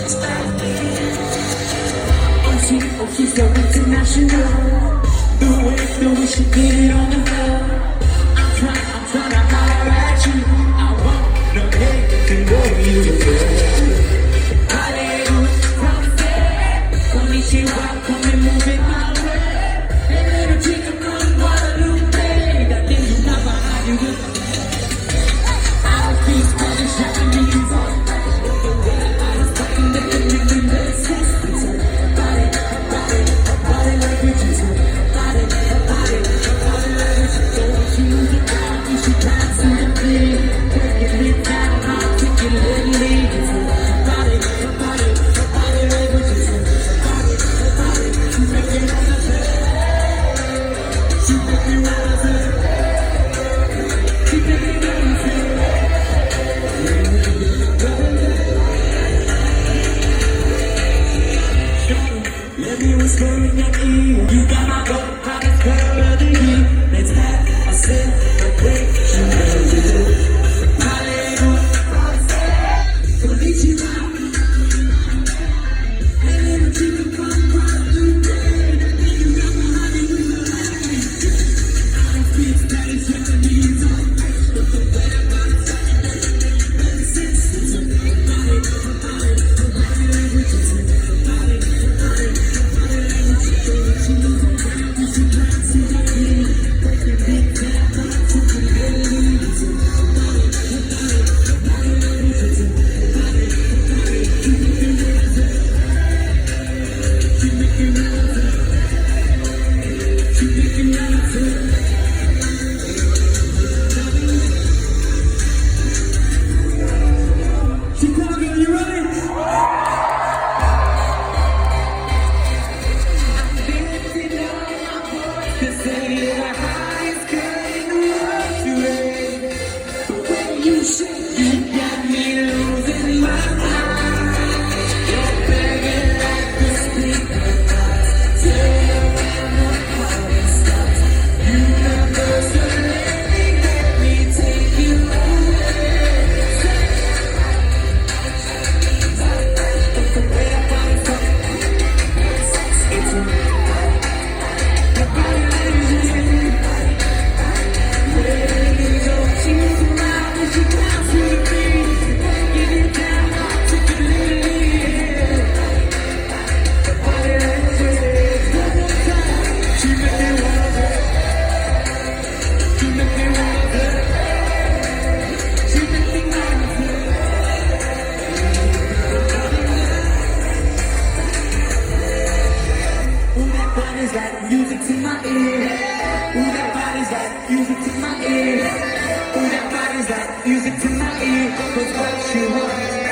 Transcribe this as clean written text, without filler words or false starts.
Oh, she's so international. The way she get it on the floor. I'm trying to holler at you. I want no hate to know you. Konnichiwa, come and move it my way. Hey, little chica from Guadalupe. That thing you never had you with. I speak Spanish, Japanese. Let me whisper in your ear. You got my gold, hottest girl of the year. Let's have a celebration, baby. Hallelujah, Konnichiwa. Hey, little chicken from Guadalupe. You got my Hollywood. I don't speak Spanish, Japanese, but the way I got it started makes sense. It's a body language. Music to my ear. Ooh, that body's like music to my ear. Ooh, that body's like music to my ear. 'Cause what you want.